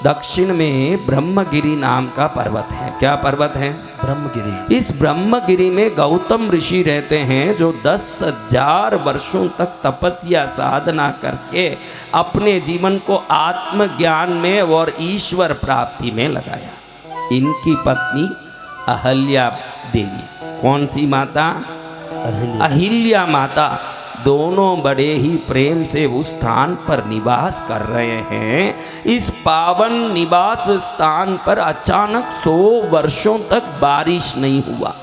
दक्षिण में ब्रह्मगिरी नाम का पर्वत है। क्या पर्वत है? ब्रह्मगिरी। इस ब्रह्मगिरी में गौतम ऋषि रहते हैं, जो 10,000 वर्षों तक तपस्या साधना करके अपने जीवन को आत्मज्ञान में और ईश्वर प्राप्ति में लगाया। इनकी पत्नी अहल्या देवी, कौन सी माता? अहिल्या माता। दोनों बड़े ही प्रेम से उस स्थान पर निवास कर रहे हैं। इस पावन निवास स्थान पर अचानक 100 वर्षों तक बारिश नहीं हुआ।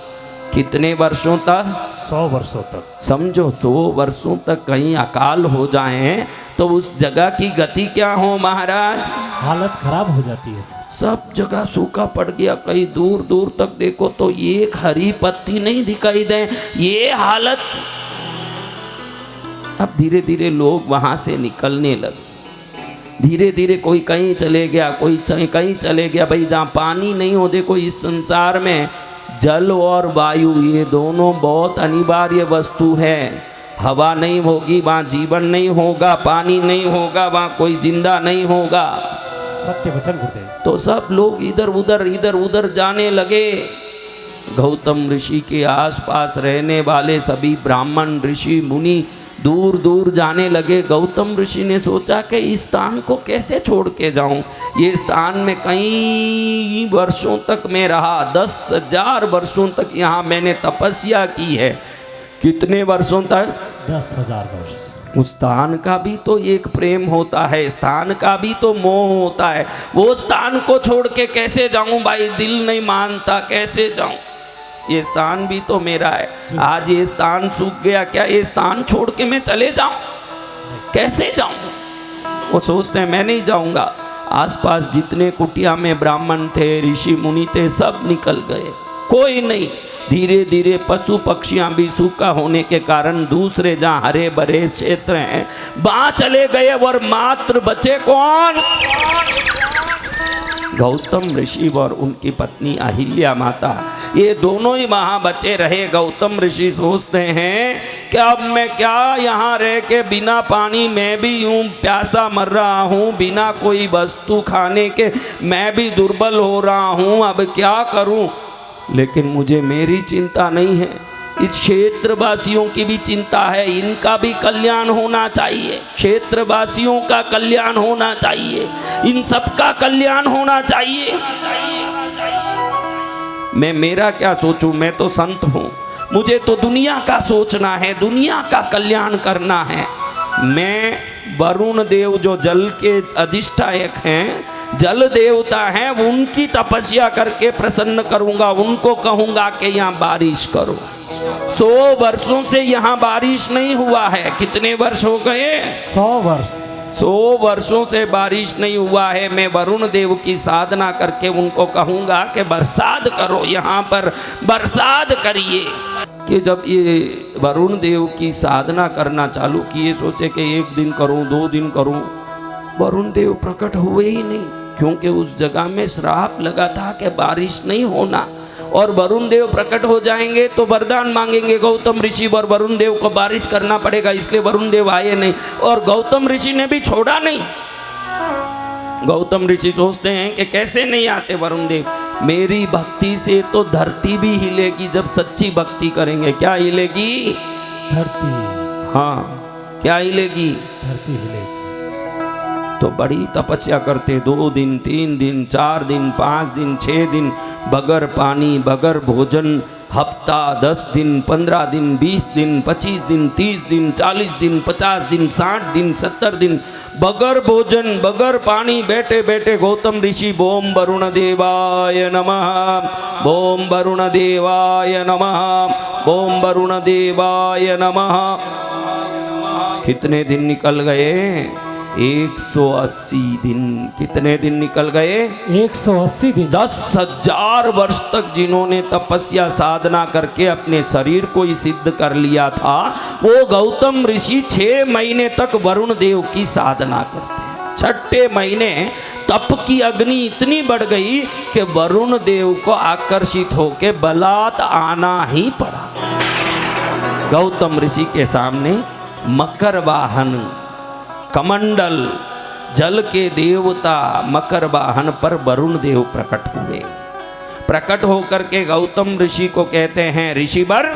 कितने वर्षों तक? 100 वर्षों तक। समझो 100 वर्षों तक कहीं अकाल हो जाए तो उस जगह की गति क्या हो महाराज? हालत खराब हो जाती है। सब जगह सूखा पड़ गया। कहीं दूर दूर तक देखो तो एक हरी पत्ती नहीं दिखाई दे। ये हालत। अब धीरे धीरे लोग वहां से निकलने लगे। धीरे धीरे कोई कहीं चले गया, कोई कहीं चले गया। भाई जहाँ पानी नहीं हो, देखो इस संसार में जल और वायु ये दोनों बहुत अनिवार्य वस्तु है। हवा नहीं होगी वहाँ जीवन नहीं होगा, पानी नहीं होगा वहाँ कोई जिंदा नहीं होगा। सत्य वचन गुरुदेव। तो सब लोग इधर उधर जाने लगे। गौतम ऋषि के आसपास रहने वाले सभी ब्राह्मण ऋषि मुनि दूर दूर जाने लगे। गौतम ऋषि ने सोचा कि इस स्थान को कैसे छोड़ के जाऊं। ये स्थान में कई वर्षों तक मैं रहा, 10,000 वर्षों तक यहाँ मैंने तपस्या की है। कितने वर्षों तक? 10,000 वर्ष। उस स्थान का भी तो एक प्रेम होता है, स्थान का भी तो मोह होता है। वो स्थान को छोड़ के कैसे जाऊं भाई? दिल नहीं मानता, कैसे जाऊं? ये स्थान भी तो मेरा है। आज ये स्थान सूख गया, क्या ये स्थान छोड़ के मैं चले जाऊं? कैसे जाऊं? वो सोचते हैं मैं नहीं जाऊंगा। आसपास जितने कुटिया में ब्राह्मण थे, ऋषि मुनि थे, सब निकल गए, कोई नहीं। धीरे धीरे पशु पक्षियां भी सूखा होने के कारण दूसरे जहाँ हरे भरे क्षेत्र हैं वहां चले गए। और मात्र बचे कौन? गौतम ऋषि और उनकी पत्नी अहिल्या माता, ये दोनों ही वहां बचे रहे। गौतम ऋषि सोचते हैं कि अब मैं क्या यहाँ रह के बिना पानी मैं भी यूं प्यासा मर रहा हूँ, बिना कोई वस्तु खाने के मैं भी दुर्बल हो रहा हूँ, अब क्या करूँ? लेकिन मुझे मेरी चिंता नहीं है, इस क्षेत्रवासियों की भी चिंता है। इनका भी कल्याण होना चाहिए, क्षेत्रवासियों का कल्याण होना चाहिए, इन सबका कल्याण होना चाहिए। मैं मेरा क्या सोचूं? मैं तो संत हूँ, मुझे तो दुनिया का सोचना है, दुनिया का कल्याण करना है। मैं वरुण देव जो जल के अधिष्ठायक हैं, जल देवता हैं, उनकी तपस्या करके प्रसन्न करूंगा। उनको कहूंगा कि यहाँ बारिश करो। 100 वर्षों से यहाँ बारिश नहीं हुआ है। कितने वर्ष हो गए? 100 वर्ष। 100 वर्षों से बारिश नहीं हुआ है। मैं वरुण देव की साधना करके उनको कहूंगा कि बरसात करो, यहाँ पर बरसात करिए। कि जब ये वरुण देव की साधना करना चालू किए, सोचे कि 1 दिन करूं, 2 दिन करूं, वरुण देव प्रकट हुए ही नहीं। क्योंकि उस जगह में श्राप लगा था कि बारिश नहीं होना, और वरुण देव प्रकट हो जाएंगे तो वरदान मांगेंगे गौतम ऋषि, और वरुण देव को बारिश करना पड़ेगा। इसलिए वरुण देव आए नहीं, और गौतम ऋषि ने भी छोड़ा नहीं। गौतम ऋषि सोचते हैं कि कैसे नहीं आते वरुण देव? मेरी भक्ति से तो धरती भी हिलेगी जब सच्ची भक्ति करेंगे। क्या हिलेगी? धरती। हाँ, क्या हिलेगी? धरती हिलेगी। तो बड़ी तपस्या करते, 2 दिन, 3 दिन, 4 दिन, 5 दिन, 6 दिन, बगैर पानी, बगैर भोजन, हफ्ता, 10 दिन, 15 दिन, 20 दिन, 25 दिन, 30 दिन, 40 दिन, 50 दिन, 60 दिन, 70 दिन, बगैर भोजन, बगैर पानी बैठे बैठे गौतम ऋषि बोम वरुण देवाय नमः, बोम वरुण देवाय नमः, बोम वरुण देवाय नमः। कितने दिन निकल गए? 180 दिन। कितने दिन निकल गए? 180 दिन। 10,000 वर्ष तक जिन्होंने तपस्या साधना करके अपने शरीर को ही सिद्ध कर लिया था, वो गौतम ऋषि 6 महीने तक वरुण देव की साधना करते। 6ठे महीने तप की अग्नि इतनी बढ़ गई कि वरुण देव को आकर्षित होके बलात् आना ही पड़ा। गौतम ऋषि के सामने मकर वाहन, कमंडल, जल के देवता मकर वाहन पर वरुण देव प्रकट हुए। प्रकट होकर के गौतम ऋषि को कहते हैं, ऋषिवर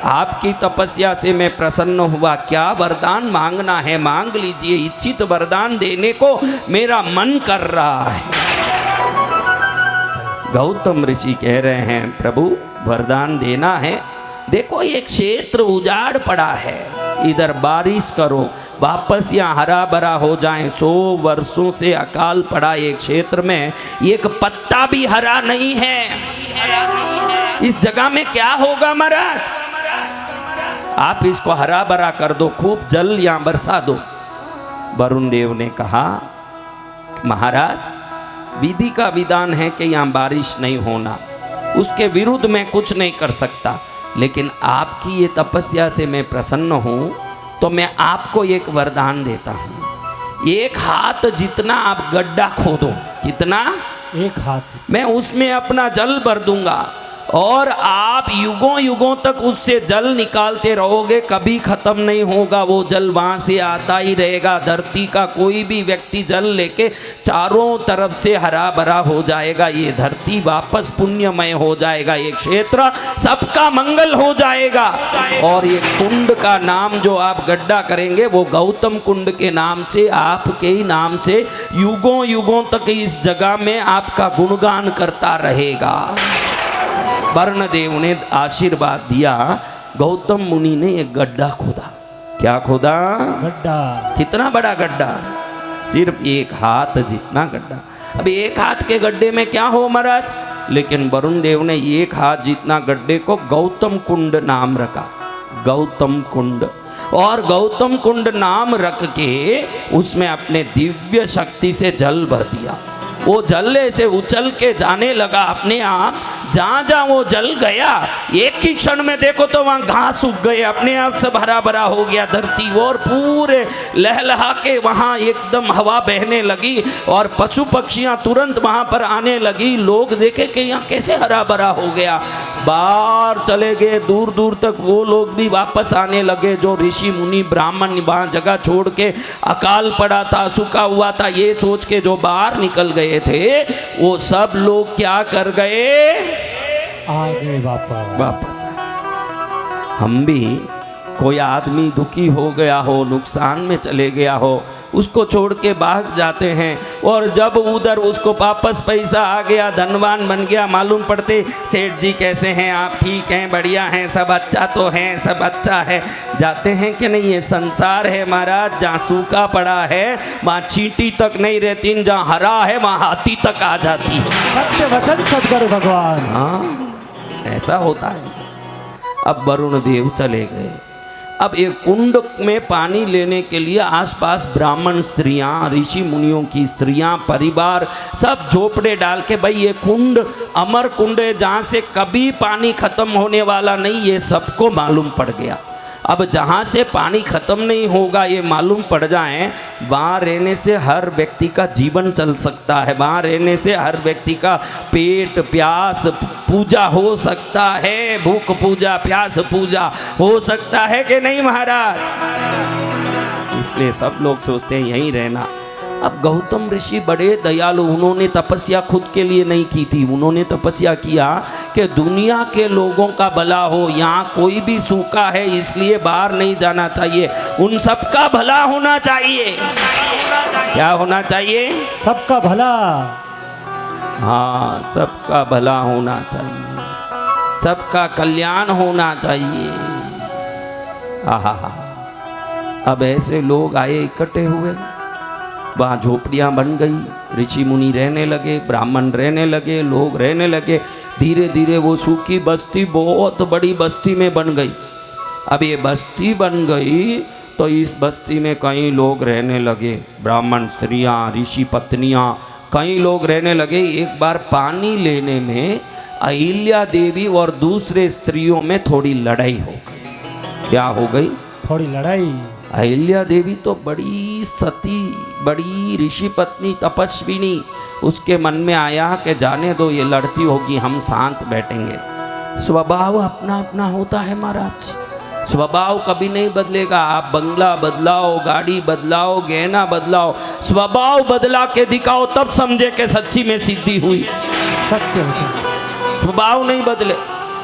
आपकी तपस्या से मैं प्रसन्न हुआ, क्या वरदान मांगना है मांग लीजिए, इच्छित वरदान देने को मेरा मन कर रहा है। गौतम ऋषि कह रहे हैं, प्रभु वरदान देना है, देखो ये क्षेत्र उजाड़ पड़ा है, इधर बारिश करो, वापस यहाँ हरा भरा हो जाए। 100 वर्षों से अकाल पड़ा एक क्षेत्र में, एक पत्ता भी हरा नहीं है, इस जगह में क्या होगा महाराज, आप इसको हरा भरा कर दो, खूब जल यहाँ बरसा दो। वरुण देव ने कहा, महाराज विधि का विधान है कि यहाँ बारिश नहीं होना, उसके विरुद्ध मैं कुछ नहीं कर सकता, लेकिन आपकी ये तपस्या से मैं प्रसन्न हूँ, तो मैं आपको एक वरदान देता हूँ। एक हाथ जितना आप गड्ढा खोदो, कितना, एक हाथ, मैं उसमें अपना जल भर दूंगा और आप युगों युगों तक उससे जल निकालते रहोगे, कभी खत्म नहीं होगा, वो जल वहाँ से आता ही रहेगा। धरती का कोई भी व्यक्ति जल लेके चारों तरफ से हरा भरा हो जाएगा, ये धरती वापस पुण्यमय हो जाएगा, ये क्षेत्र सबका मंगल हो जाएगा। और ये कुंड का नाम जो आप गड्ढा करेंगे वो गौतम कुंड के नाम से, आपके ही नाम से युगों युगों तक इस जगह में आपका गुणगान करता रहेगा। वर्णदेव ने आशीर्वाद दिया, गौतम मुनि ने एक गड्ढा खोदा। क्या खोदा, गड्ढा, कितना बड़ा गड्ढा, सिर्फ एक हाथ जितना गड्ढा। अब एक हाथ के गड्ढे में क्या हो महाराज, लेकिन वरुण देव ने एक हाथ जितना गड्ढे को गौतम कुंड नाम रखा, गौतम कुंड। और गौतम कुंड नाम रख के उसमें अपने दिव्य शक्ति से जल भर दिया। वो जल से उछल के जाने लगा अपने आप, जहाँ जहाँ वो जल गया एक ही क्षण में देखो तो वहाँ घास उग गए, अपने आप सब हरा भरा हो गया धरती, और पूरे लहलहा के वहाँ एकदम हवा बहने लगी और पशु पक्षियाँ तुरंत वहाँ पर आने लगी। लोग देखे कि यहाँ कैसे हरा भरा हो गया, बाहर चले गए, दूर दूर तक वो लोग भी वापस आने लगे, जो ऋषि मुनि ब्राह्मण वहाँ जगह छोड़ के अकाल पड़ा था, सूखा हुआ था, ये सोच के जो बाहर निकल गए थे, वो सब लोग क्या कर गए, आगे वापस। हम भी कोई आदमी दुखी हो गया हो, नुकसान में चले गया हो, उसको छोड़ के भाग जाते हैं, और जब उधर उसको वापस पैसा आ गया, धनवान बन गया, मालूम पड़ते सेठ जी कैसे हैं, आप ठीक हैं, बढ़िया हैं, सब अच्छा तो हैं, सब अच्छा है, जाते हैं कि नहीं। ये संसार है महाराज, जहाँ सूखा पड़ा है वहाँ चींटी तक नहीं रहती, जहाँ हरा है वहाँ हाथी तक आ जाती है। सत्य वचन सदगुरु भगवान। हाँ, ऐसा होता है। अब वरुण देव चले गए। अब एक कुंड में पानी लेने के लिए आसपास ब्राह्मण स्त्रियां, ऋषि मुनियों की स्त्रियां, परिवार सब झोपड़े डाल के, भाई ये कुंड अमर कुंड है, जहाँ से कभी पानी खत्म होने वाला नहीं, ये सबको मालूम पड़ गया। अब जहाँ से पानी खत्म नहीं होगा ये मालूम पड़ जाए, वहाँ रहने से हर व्यक्ति का जीवन चल सकता है, वहाँ रहने से हर व्यक्ति का पेट प्यास पूजा हो सकता है, भूख पूजा प्यास पूजा हो सकता है कि नहीं महाराज। इसलिए सब लोग सोचते हैं यहीं रहना। अब गौतम ऋषि बड़े दयालु, उन्होंने तपस्या खुद के लिए नहीं की थी, उन्होंने तपस्या किया कि दुनिया के लोगों का भला हो, यहाँ कोई भी सूखा है इसलिए बाहर नहीं जाना चाहिए, उन सबका भला होना चाहिए। क्या होना चाहिए, सबका भला। हाँ, सबका भला होना चाहिए, सबका कल्याण होना चाहिए। आहा, अब ऐसे लोग आए, इकट्ठे हुए, वहाँ झोपड़ियाँ बन गई, ऋषि मुनि रहने लगे, ब्राह्मण रहने लगे, लोग रहने लगे। धीरे धीरे वो सूखी बस्ती बहुत बड़ी बस्ती में बन गई। अब ये बस्ती बन गई तो इस बस्ती में कई लोग रहने लगे, ब्राह्मण स्त्रियाँ, ऋषि पत्नियाँ, कई लोग रहने लगे। एक बार पानी लेने में अहिल्या देवी और दूसरे स्त्रियों में थोड़ी लड़ाई हो गई। क्या हो गई, थोड़ी लड़ाई। अहिल्या देवी तो बड़ी सती, बड़ी ऋषि पत्नी, तपस्विनी, उसके मन में आया कि जाने दो, ये लड़ती होगी, हम शांत बैठेंगे। स्वभाव अपना अपना होता है महाराज, स्वभाव कभी नहीं बदलेगा। आप बंगला बदलाओ, गाड़ी बदलाओ, गहना बदलाओ, स्वभाव बदला के दिखाओ, तब समझे कि सच्ची में सिद्धि हुई। सत्य स्वभाव नहीं बदले।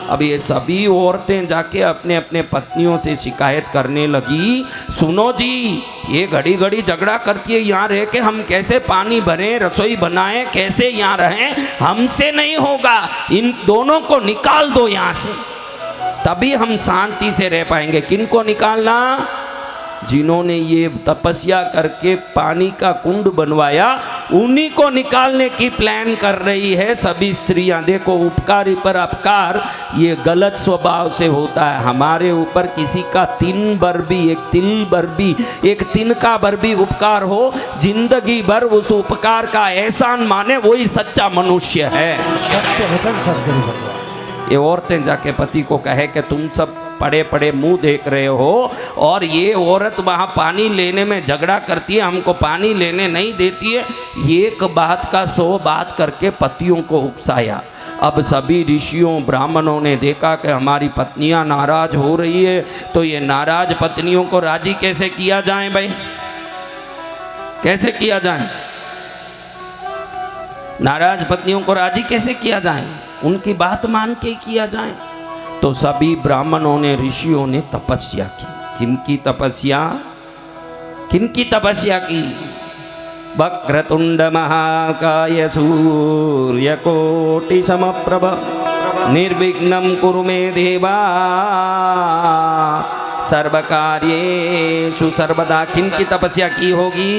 अब ये सभी औरतें जाके अपने अपने पत्नियों से शिकायत करने लगी, सुनो जी, ये घड़ी घड़ी झगड़ा करती है, यहाँ रह के हम कैसे पानी भरें, रसोई बनाएं, कैसे यहाँ रहें, हमसे नहीं होगा, इन दोनों को निकाल दो यहाँ से, तभी हम शांति से रह पाएंगे। किनको निकालना? जिन्होंने ये तपस्या करके पानी का कुंड बनवाया, उन्हीं को निकालने की प्लान कर रही है सभी स्त्रियां। देखो, उपकारी पर अपकार ये गलत स्वभाव से होता है। हमारे ऊपर किसी का तिन भर भी, एक तिल भर भी, एक तिनका भर भी उपकार हो, जिंदगी भर उस उपकार का एहसान माने, वही सच्चा मनुष्य है। सत्य वचन सदगुरु भगवान। ये औरतें जाके पति को कहे कि तुम सब पड़े पड़े मुंह देख रहे हो और ये औरत वहाँ पानी लेने में झगड़ा करती है, हमको पानी लेने नहीं देती है। एक बात का 100 बात करके पतियों को उकसाया। अब सभी ऋषियों ब्राह्मणों ने देखा कि हमारी पत्नियां नाराज हो रही है, तो ये नाराज पत्नियों को राजी कैसे किया जाए भाई, कैसे किया जाए? नाराज पत्नियों को राजी कैसे किया जाए? उनकी बात मान के किया जाए। तो सभी ब्राह्मणों ने, ऋषियों ने तपस्या की। किनकी तपस्या? किनकी तपस्या की? वक्रतुंड महाकाय सूर्यकोटि समप्रभ निर्विघ्नं कुरु मे देवा सर्वकार्येषु सर्वदा। किनकी तपस्या की होगी?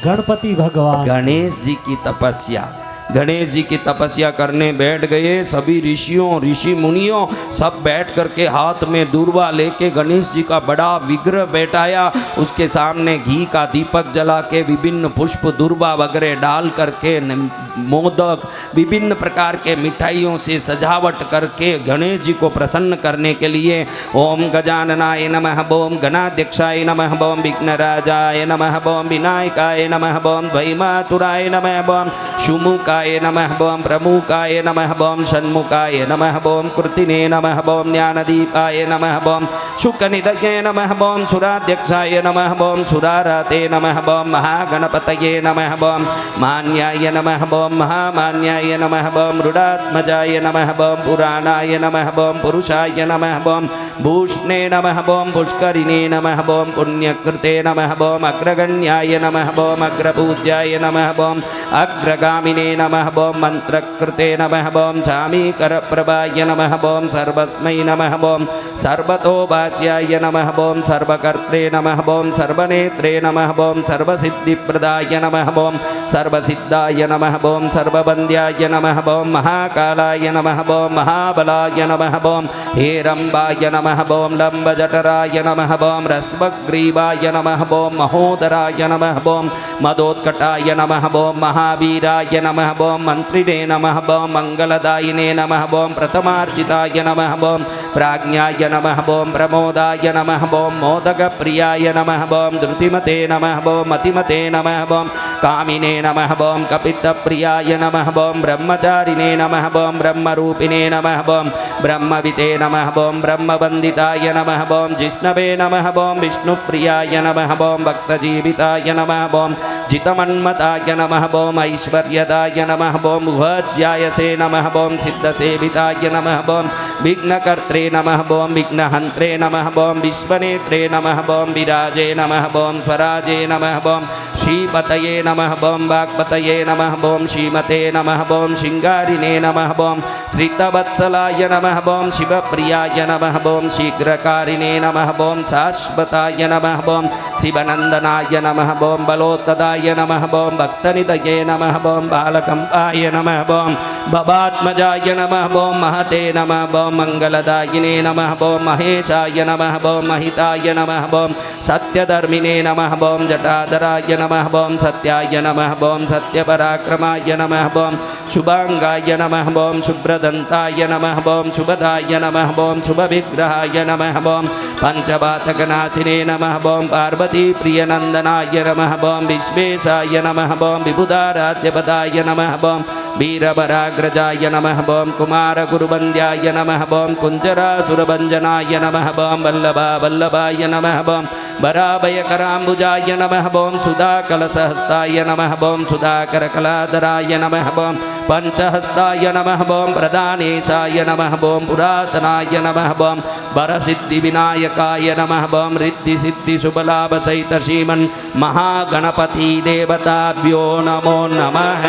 गणपति भगवान, गणेश जी की तपस्या। गणेश जी की तपस्या करने बैठ गए सभी ऋषियों, ऋषि मुनियों सब बैठ करके हाथ में दूर्वा लेके गणेश जी का बड़ा विग्रह बैठाया। उसके सामने घी का दीपक जला के विभिन्न पुष्प दूर्वा वगैरह डाल करके, मोदक, विभिन्न प्रकार के मिठाइयों से सजावट करके गणेश जी को प्रसन्न करने के लिए ओम गजाननाय नमः, ओम गणाध्यक्षाय नमः, ओम विघ्नराजाय नमः, ओम विनायकाय नमः, ओम द्वैमातुराय नमः, ओम शुमुका नमः, ओम प्रमुखाय नमः, ओम षण्मुखाय नमः, ओम कृतिने नमः, ओम ज्ञानदीपाय नमः, ओम शुकनिधये नमः, ओम सुराध्यक्षाय नमः, ओम सुराराते नमः, ओम महागणपतये नमः, ओम मान्याय नमः, ओम महामान्याय नमः, ओम रुडात्मजाय नमः, ओम पुराणाय नमः, ओम पुरुषाय नमः, ओम भूषणे नमः, ओम पुष्करिणे नमः, ओम पुण्यकृते नमः, ओम अग्रगण्याय नमः, ओम अग्रपूज्याय नमः, ओम अग्रगामिने नमः, ओम मंत्रकृते नमः, ओम चामीकरप्रभाय नमः, ओम सर्वस्मै नमः, ओम सर्वतोवाच्याय नमः, ओम सर्वकर्त्रे नमः, ओम सर्वनेत्रे नमः, ओम सर्वसिद्धिप्रदाय नमः, ओम सर्वसिद्धाय नमः, ओम सर्वबन्ध्याय नमः, ओम महाकालाय नमः, ओम महाबलाय नमः, ओम हेरम्बाय नमः, ओम लम्बजठराय नमः, ओम रस्वग्रीवाय नमः, ओम महोदराय नमः, ओम मदोत्कटाय नमः, ओम महावीराय नमः, ओम मंत्रिणे नमः, ओम मंगलदायिने नमः, ओम प्रथमार्चिताय नमः, ओम प्राज्ञाय नमः, ओम प्रमोदाय नमः, ओम मोदकप्रियाय नमः, ओम धृतिमते नमः, ओम मतिमते नमः, ओम कामिने नमः, ओम कपितप्रियाय नमः, ओम ब्रह्मचारिणे नमः, ओम ब्रह्मरूपिणे नमः, ओम ब्रह्मविते नमः, ओम ब्रह्मवन्दिताय नमः, ओम जिष्णवे नमः, ओम विष्णुप्रियाय नमः, ओम भक्तजीविताय नमः, ओम जितमन्मताय नमः, ओम ऐश्वर्यदाय नमः, ओम भज्यायसे नमः, ओम सिद्धसेविताय नमः, ओम विघ्नकर्त्रे नमः, ओम विघ्नहन्त्रे नमः, ओम विश्वनेत्रे नमः, ओम विराजे नमः, ओम स्वराजे नमः, ओम श्रीपतये नमः, ओम वाक्पतये नमः, ओम श्रीमते नमः, ओम श्रृंगारिणे नमः, ओम श्रितवत्सलाय नमः, ओम शिवप्रियाय नमः, ओम शीघ्रकारिणे नमः, ओम शाश्वताय नमः, ओम शिवनन्दनाय नमः, ओम बलोत्तदाय नमः, ओम भक्तनिधये नमः, ओम बालकंपाय नमः, ओम भवात्मजाय नमः, ओम महते नमः, ओम मंगलदायिने नमः, ओम महेशाय नमः, ओम महिताय नमः, ओम सत्यधर्मिणे नमः, ओम जटाधराय नमः, ओम सत्याय नमः, ओम सत्यपराक्रमाय नमः, ओम शुभांगाय नमः, ओम शुभ्रदन्ताय नमः, ओम शुभदाय नमः, ओम शुभविग्रहाय नमः, ओम पंचवातकनाशिने नमः, ओम पार्वती प्रियनंदनाय नमः, ओम विश्वेशाय नमः, ओम विबुधाराध्यपदाय नमः, ओम वीरवराग्रजाय नमः बम कुमार गुरुवन्द्याय नमः बम कुञ्जरासुरभञ्जनाय नमः बम वल्लभाय नमः बम वराभयकराम्बुजाय नमः बम सुधाकलशहस्ताय नमः बम सुधाकरकलाधराय नमः बम पंचहस्ताय नमः बम प्रदानेशाय नमः बम पुरातनाय नमः बम वरसिद्धिविनायकाय नमः बम रिद्धिसिद्धिशुभलाभसहित श्रीमन् महागणपति देवताभ्यो नमो नमः।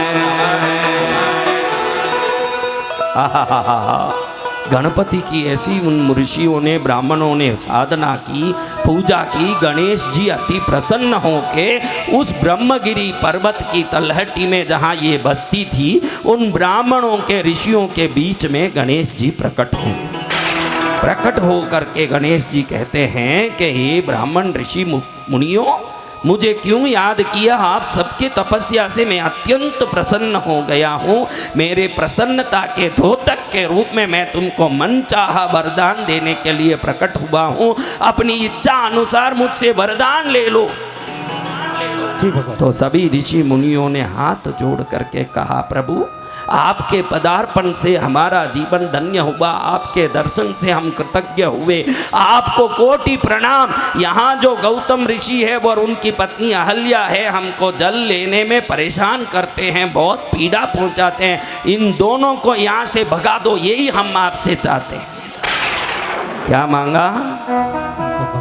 गणपति की ऐसी उन ऋषियों ने ब्राह्मणों ने साधना की, पूजा की। गणेश जी अति प्रसन्न होके उस ब्रह्मगिरि पर्वत की तलहटी में जहाँ ये बस्ती थी, उन ब्राह्मणों के ऋषियों के बीच में गणेश जी प्रकट हुए। प्रकट हो करके गणेश जी कहते हैं कि हे ब्राह्मण ऋषि मुनियों, मुझे क्यों याद किया? आप सबके तपस्या से मैं अत्यंत प्रसन्न हो गया हूँ। मेरे प्रसन्नता के द्योतक के रूप में मैं तुमको मनचाहा वरदान देने के लिए प्रकट हुआ हूँ। अपनी इच्छा अनुसार मुझसे वरदान ले लो। तो सभी ऋषि मुनियों ने हाथ जोड़ करके कहा, प्रभु आपके पदार्पण से हमारा जीवन धन्य हुआ, आपके दर्शन से हम कृतज्ञ हुए, आपको कोटि प्रणाम। यहाँ जो गौतम ऋषि है और उनकी पत्नी अहल्या है, हमको जल लेने में परेशान करते हैं, बहुत पीड़ा पहुँचाते हैं। इन दोनों को यहाँ से भगा दो, यही हम आपसे चाहते हैं। क्या मांगा?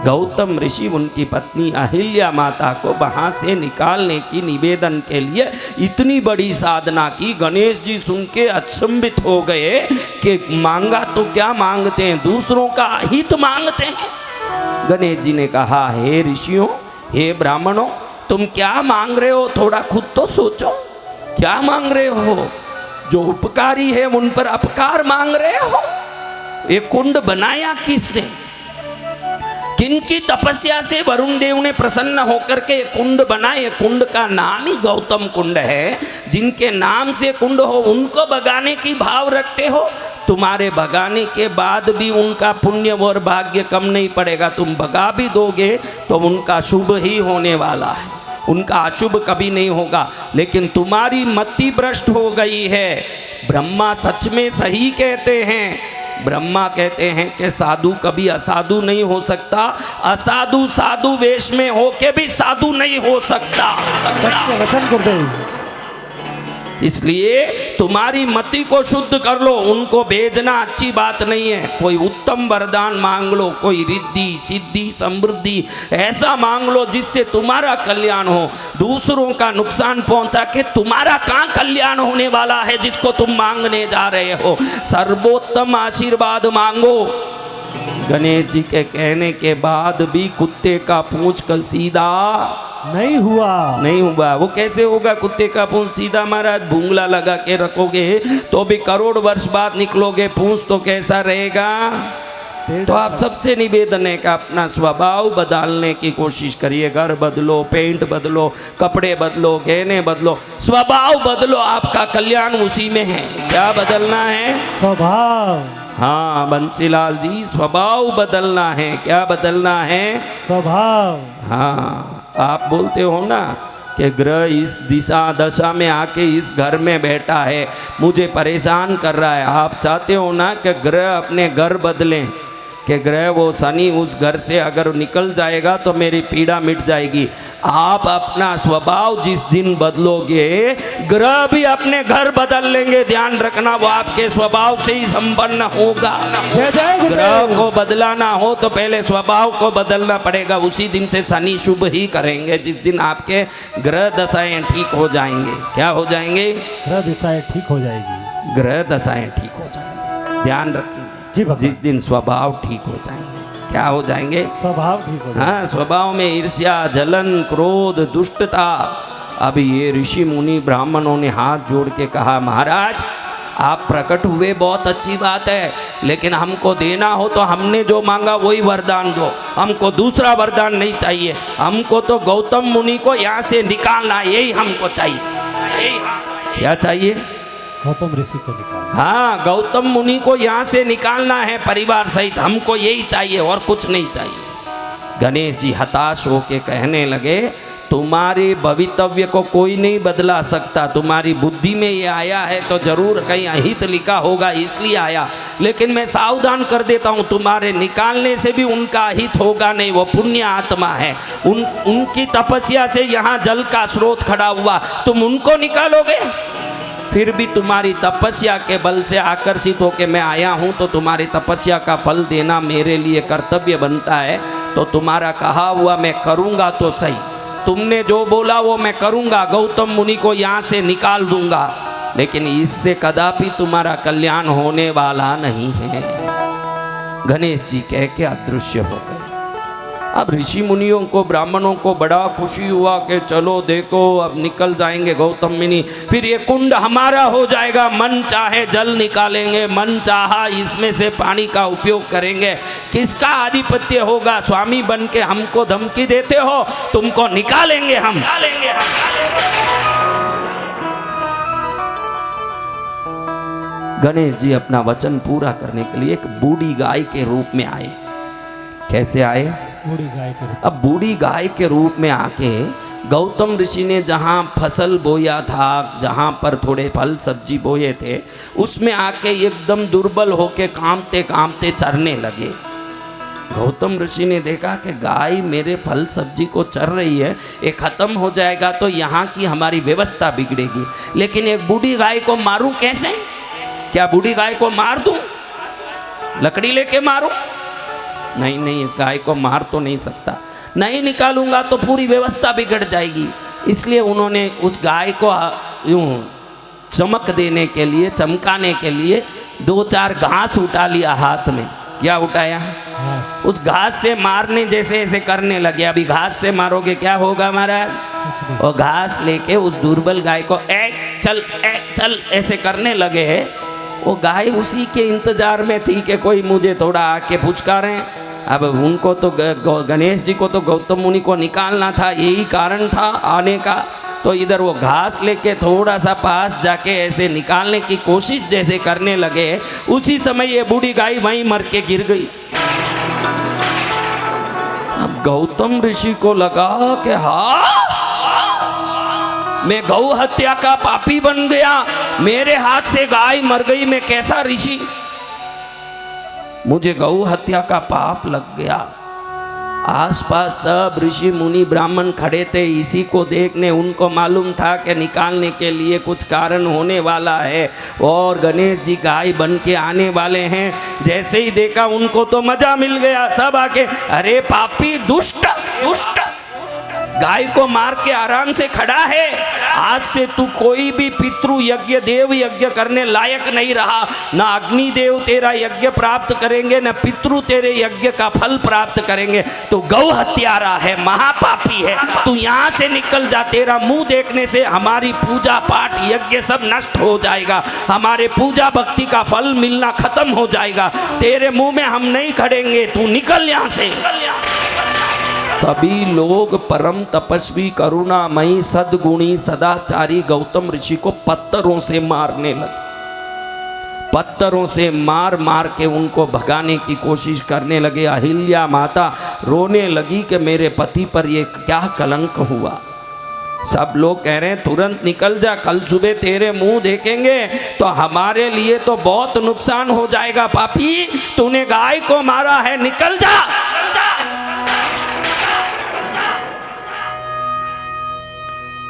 गौतम ऋषि उनकी पत्नी अहिल्या माता को वहाँ से निकालने की निवेदन के लिए इतनी बड़ी साधना की। गणेश जी सुन के अचंभित हो गए कि मांगा तो क्या मांगते हैं, दूसरों का हित मांगते हैं। गणेश जी ने कहा, हे ऋषियों, हे ब्राह्मणों, तुम क्या मांग रहे हो? थोड़ा खुद तो सोचो, क्या मांग रहे हो? जो उपकारी है उन पर अपकार मांग रहे हो? ये कुंड बनाया किसने? किनकी तपस्या से वरुण देव ने प्रसन्न होकर के कुंड बनाए? कुंड का नाम ही गौतम कुंड है। जिनके नाम से कुंड हो उनको भगाने की भाव रखते हो। तुम्हारे भगाने के बाद भी उनका पुण्य और भाग्य कम नहीं पड़ेगा। तुम भगा भी दोगे तो उनका शुभ ही होने वाला है, उनका अशुभ कभी नहीं होगा। लेकिन तुम्हारी मति भ्रष्ट हो गई है। ब्रह्मा सच में सही कहते हैं। ब्रह्मा कहते हैं कि साधु कभी असाधु नहीं हो सकता, असाधु साधु वेश में होके भी साधु नहीं हो सकता। इसलिए तुम्हारी मति को शुद्ध कर लो, उनको भेजना अच्छी बात नहीं है। कोई उत्तम वरदान मांग लो, कोई रिद्धि सिद्धि समृद्धि ऐसा मांग लो जिससे तुम्हारा कल्याण हो। दूसरों का नुकसान पहुंचा के तुम्हारा कहाँ कल्याण होने वाला है जिसको तुम मांगने जा रहे हो? सर्वोत्तम आशीर्वाद मांगो। गणेश जी के कहने के बाद भी कुत्ते का पूंछ कल सीधा नहीं हुआ। वो कैसे होगा कुत्ते का पूंछ सीधा? महाराज भूंगला लगा के रखोगे तो भी करोड़ वर्ष बाद निकलोगे, पूंछ तो कैसा रहेगा? तो आप सबसे निवेदन है कि अपना स्वभाव बदलने की कोशिश करिए। घर बदलो, पेंट बदलो, कपड़े बदलो, गहने बदलो, स्वभाव बदलो। आपका कल्याण उसी में है। क्या बदलना है? स्वभाव। हाँ बंसीलाल जी, स्वभाव बदलना है। क्या बदलना है? स्वभाव। हाँ, आप बोलते हो ना कि ग्रह इस दिशा दशा में आके इस घर में बैठा है, मुझे परेशान कर रहा है। आप चाहते हो ना कि ग्रह अपने घर बदलें, कि ग्रह वो शनि उस घर से अगर निकल जाएगा तो मेरी पीड़ा मिट जाएगी। आप अपना स्वभाव जिस दिन बदलोगे, ग्रह भी अपने घर बदल लेंगे। ध्यान रखना, वो आपके स्वभाव से ही संपन्न होगा। ग्रह को बदलाना हो तो पहले स्वभाव को बदलना पड़ेगा। उसी दिन से शनि शुभ ही करेंगे जिस दिन आपके ग्रह दशाएं ठीक हो जाएंगे। क्या हो जाएंगे? ग्रह दशाएं ठीक हो जाएगी। ग्रह दशाएं ठीक हो जाएंगे। ध्यान रखिए, जिस दिन स्वभाव ठीक हो जाएंगे। क्या हो जाएंगे? स्वभाव ठीक हो जाएंगे। हाँ, स्वभाव में ईर्ष्या, जलन, क्रोध, दुष्टता। अभी ये ऋषि मुनि ब्राह्मणों ने हाथ जोड़ के कहा, महाराज आप प्रकट हुए, बहुत अच्छी बात है, लेकिन हमको देना हो तो हमने जो मांगा वही वरदान दो। हमको दूसरा वरदान नहीं चाहिए। हमको तो गौतम मुनि को यहाँ से निकालना, यही हमको चाहिए। क्या चाहिए? गौतम ऋषि को निकालना। हाँ, गौतम मुनि को यहाँ से निकालना है परिवार सहित। हमको यही चाहिए और कुछ नहीं चाहिए। गणेश जी हताश होके कहने लगे, तुम्हारे भवितव्य को कोई नहीं बदला सकता। तुम्हारी बुद्धि में ये आया है तो जरूर कहीं अहित लिखा होगा इसलिए आया, लेकिन मैं सावधान कर देता हूँ, तुम्हारे निकालने से भी उनका अहित होगा नहीं। वो पुण्य आत्मा है, उनकी तपस्या से यहाँ जल का स्रोत खड़ा हुआ, तुम उनको निकालोगे? फिर भी तुम्हारी तपस्या के बल से आकर्षित होकर मैं आया हूँ, तो तुम्हारी तपस्या का फल देना मेरे लिए कर्तव्य बनता है। तो तुम्हारा कहा हुआ मैं करूँगा तो सही, तुमने जो बोला वो मैं करूँगा, गौतम मुनि को यहाँ से निकाल दूंगा, लेकिन इससे कदापि तुम्हारा कल्याण होने वाला नहीं है। गणेश जी कह के अदृश्य हो गए। अब ऋषि मुनियों को, ब्राह्मणों को बड़ा खुशी हुआ कि चलो देखो अब निकल जाएंगे गौतम मुनि, फिर ये कुंड हमारा हो जाएगा, मन चाहे जल निकालेंगे, मन चाहा इसमें से पानी का उपयोग करेंगे। किसका आधिपत्य होगा? स्वामी बन के हमको धमकी देते हो, तुमको निकालेंगे हम। गणेश जी अपना वचन पूरा करने के लिए एक बूढ़ी गाय के रूप में आए। कैसे आए? बूढ़ी गाय के रूप। अब बूढ़ी गाय के रूप में आके गौतम ऋषि ने जहाँ फसल बोया था, जहाँ पर थोड़े फल सब्जी बोए थे, उसमें आके एकदम दुर्बल होके कांपते कांपते चरने लगे। गौतम ऋषि ने देखा कि गाय मेरे फल सब्जी को चर रही है, ये खत्म हो जाएगा तो यहाँ की हमारी व्यवस्था बिगड़ेगी, लेकिन एक बूढ़ी गाय को मारूं कैसे? क्या बूढ़ी गाय को मार दूं? लकड़ी लेके मारूं? नहीं, इस गाय को मार तो नहीं सकता, नहीं निकालूंगा तो पूरी व्यवस्था बिगड़ जाएगी। इसलिए उन्होंने उस गाय को यूं चमक देने के लिए, चमकाने के लिए 2-4 घास उठा लिया हाथ में। क्या उठाया? उस घास से मारने जैसे ऐसे करने लगे। अभी घास से मारोगे क्या होगा महाराज? और घास लेके उस दुर्बल गाय को चल ऐसे करने लगे। वो गाय उसी के इंतजार में थी कि कोई मुझे थोड़ा आके पुचकारें। अब उनको तो गणेश जी को तो गौतम मुनि को निकालना था, यही कारण था आने का। तो इधर वो घास लेके थोड़ा सा पास जाके ऐसे निकालने की कोशिश जैसे करने लगे, उसी समय ये बूढ़ी गाय वहीं मर के गिर गई। अब गौतम ऋषि को लगा कि हाँ, मैं गौ हत्या का पापी बन गया, मेरे हाथ से गाय मर गई, मैं कैसा ऋषि, मुझे गौ हत्या का पाप लग गया। आसपास सब ऋषि मुनि ब्राह्मण खड़े थे इसी को देखने। उनको मालूम था कि निकालने के लिए कुछ कारण होने वाला है और गणेश जी गाय बन के आने वाले हैं। जैसे ही देखा उनको तो मजा मिल गया। सब आके अरे पापी दुष्ट दुष्ट, गाय को मार के आराम से खड़ा है, आज से तू कोई भी पितृ यज्ञ देव यज्ञ करने लायक नहीं रहा। ना अग्नि देव तेरा यज्ञ प्राप्त करेंगे, न पितृ तेरे यज्ञ का फल प्राप्त करेंगे। तू गौ हत्यारा है, महापापी है, तू यहाँ से निकल जा। तेरा मुंह देखने से हमारी पूजा पाठ यज्ञ सब नष्ट हो जाएगा, हमारे पूजा भक्ति का फल मिलना खत्म हो जाएगा। तेरे मुंह में हम नहीं खड़ेंगे, तू निकल यहाँ से। सभी लोग परम तपस्वी करुणामयी सद्गुणी सदाचारी गौतम ऋषि को पत्थरों से मारने लगे। पत्थरों से मार मार के उनको भगाने की कोशिश करने लगे। अहिल्या माता रोने लगी कि मेरे पति पर ये क्या कलंक हुआ। सब लोग कह रहे हैं तुरंत निकल जा, कल सुबह तेरे मुंह देखेंगे तो हमारे लिए तो बहुत नुकसान हो जाएगा। पापी, तूने गाय को मारा है, निकल जा।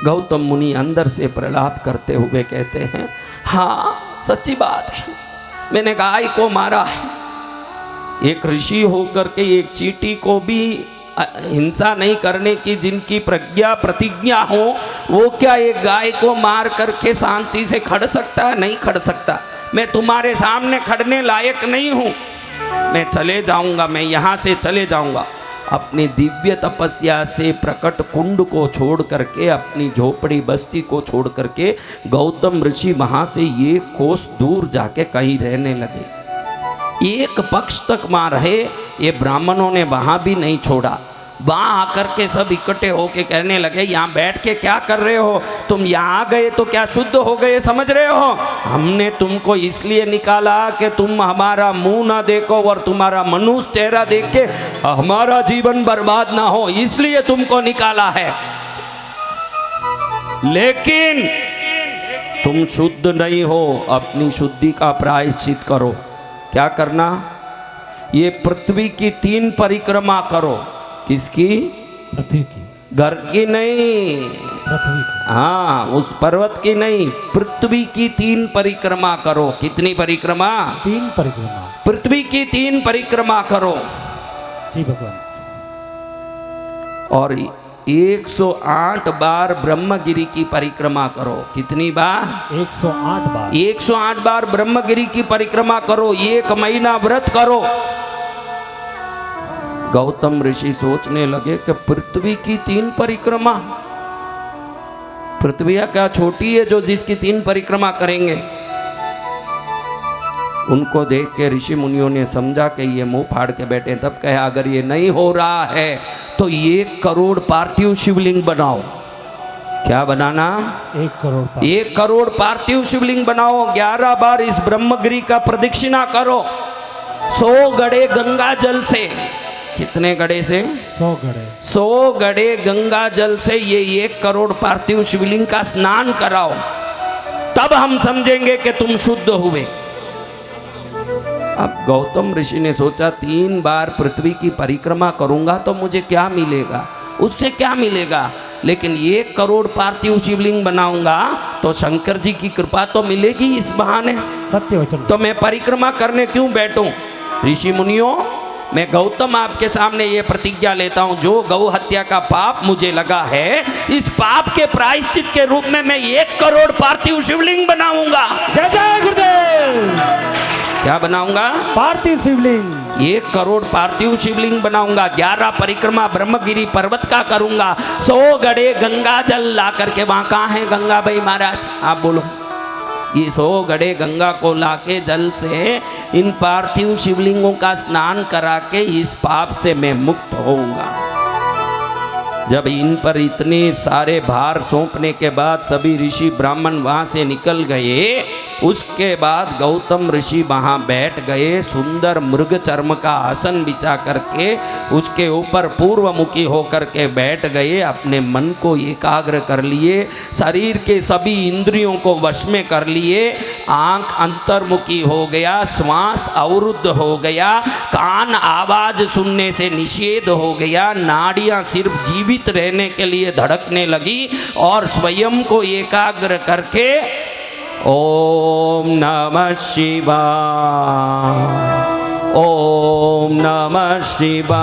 गौतम मुनि अंदर से प्रलाप करते हुए कहते हैं, हाँ सच्ची बात है, मैंने गाय को मारा है। एक ऋषि होकर के एक चींटी को भी हिंसा नहीं करने की जिनकी प्रज्ञा प्रतिज्ञा हो, वो क्या एक गाय को मार करके शांति से खड़ सकता है? नहीं खड़ सकता। मैं तुम्हारे सामने खड़ने लायक नहीं हूँ, मैं चले जाऊँगा, मैं यहाँ से चले जाऊँगा। अपनी दिव्य तपस्या से प्रकट कुंड को छोड़ करके, अपनी झोपड़ी बस्ती को छोड़ करके गौतम ऋषि वहाँ से 1 कोस दूर जाके कहीं रहने लगे। 1 पक्ष तक वहाँ रहे। ये ब्राह्मणों ने वहाँ भी नहीं छोड़ा। वहाँ आकर के सब इकट्ठे होके कहने लगे, यहाँ बैठ के क्या कर रहे हो? तुम यहाँ गए तो क्या शुद्ध हो गए समझ रहे हो? हमने तुमको इसलिए निकाला कि तुम हमारा मुंह ना देखो और तुम्हारा मनुष्य चेहरा देख के हमारा जीवन बर्बाद ना हो, इसलिए तुमको निकाला है। लेकिन तुम शुद्ध नहीं हो, अपनी शुद्धि का प्रायश्चित करो। क्या करना? ये पृथ्वी की 3 परिक्रमा करो। किसकी? पृथ्वी की, घर की नहीं, पृथ्वी की, हाँ उस पर्वत की नहीं, पृथ्वी की 3 परिक्रमा करो। कितनी परिक्रमा? 3 परिक्रमा। पृथ्वी की 3 परिक्रमा करो। जी भगवान। और 108 बार ब्रह्मगिरी की परिक्रमा करो। कितनी बार? 108 बार। 108 बार ब्रह्मगिरी की परिक्रमा करो। 1 महीना व्रत करो। गौतम ऋषि सोचने लगे कि पृथ्वी की 3 परिक्रमा, पृथ्वी क्या छोटी है जो जिसकी 3 परिक्रमा करेंगे। उनको देख के ऋषि मुनियों ने समझा कि ये मुंह फाड़ के बैठे। तब कहे अगर ये नहीं हो रहा है तो 1 करोड़ पार्थिव शिवलिंग बनाओ। क्या बनाना? 1 करोड़ का। 1 करोड़ पार्थिव शिवलिंग बनाओ। 11 बार इस ब्रह्मगिरी का प्रदक्षिणा करो। 100 गड़े गंगा जल से। कितने गड़े से? 100 गड़े। 100 गड़े गंगा जल से ये 1 करोड़ पार्थिव शिवलिंग का स्नान कराओ। तब हम समझेंगे कि तुम शुद्ध हुए। अब गौतम ऋषि ने सोचा 3 बार पृथ्वी की परिक्रमा करूंगा तो मुझे क्या मिलेगा, उससे क्या मिलेगा, लेकिन 1 करोड़ पार्थिव शिवलिंग बनाऊंगा तो शंकर जी की कृपा तो मिलेगी इस बहाने। सत्य वचन। तो मैं परिक्रमा करने क्यों बैठूं? ऋषि मुनियों, मैं गौतम आपके सामने ये प्रतिज्ञा लेता हूं, जो गौ हत्या का पाप मुझे लगा है, इस पाप के प्रायश्चित के रूप में मैं 1 करोड़ पार्थिव शिवलिंग बनाऊंगा। जय जय गुरुदेव। क्या बनाऊंगा? पार्थिव शिवलिंग। 1 करोड़ पार्थिव शिवलिंग बनाऊंगा। 11 परिक्रमा ब्रह्मगिरी पर्वत का करूंगा। 100 गड़े गंगा जल ला करके, वहां कहाँ है गंगा भाई महाराज? आप बोलो। ये 100 गड़े गंगा को लाके जल से इन पार्थिव शिवलिंगों का स्नान करा के इस पाप से मैं मुक्त होऊंगा। जब इन पर इतने सारे भार सौंपने के बाद सभी ऋषि ब्राह्मण वहां से निकल गए, उसके बाद गौतम ऋषि वहां बैठ गए। सुंदर मृग चर्म का आसन बिछा करके उसके ऊपर पूर्वमुखी होकर के बैठ गए। अपने मन को एकाग्र कर लिए, शरीर के सभी इंद्रियों को वश में कर लिए। आंख अंतर्मुखी हो गया, श्वास अवरुद्ध हो गया, कान आवाज सुनने से निषेध हो गया, नाड़ियां सिर्फ जीवित रहने के लिए धड़कने लगी और स्वयं को एकाग्र करके ओम नमः शिवाय, ओम नमः शिवाय,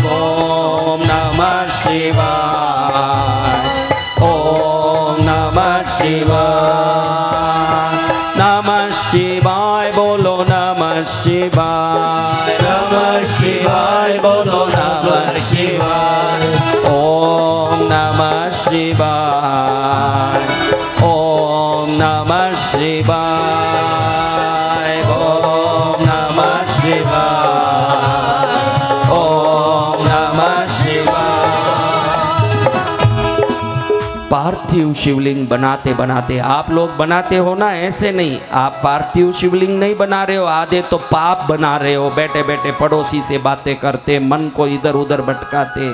ओम नमः शिवाय, ओम नमः शिवाय, नमः शिवाय बोलो, नमः शिवाय, नमः शिवाय बोलो, नमः शिवाय, ओम नमः शिवाय, ओम नमः शिवाय, ओम नमः शिवाय, ओम नमः शिवाय। पार्थिव शिवलिंग बनाते बनाते, आप लोग बनाते हो ना, ऐसे नहीं। आप पार्थिव शिवलिंग नहीं बना रहे हो, आधे तो पाप बना रहे हो। बैठे बैठे पड़ोसी से बातें करते, मन को इधर उधर भटकाते।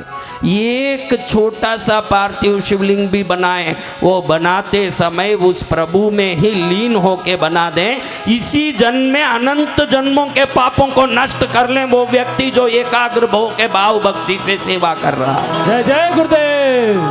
एक छोटा सा पार्थिव शिवलिंग भी बनाए, वो बनाते समय उस प्रभु में ही लीन होके बना दें। इसी जन्म में अनंत जन्मों के पापों को नष्ट कर लें वो व्यक्ति जो एकाग्र भाव के भाव भक्ति से सेवा कर रहा है। जय जय गुरुदेव।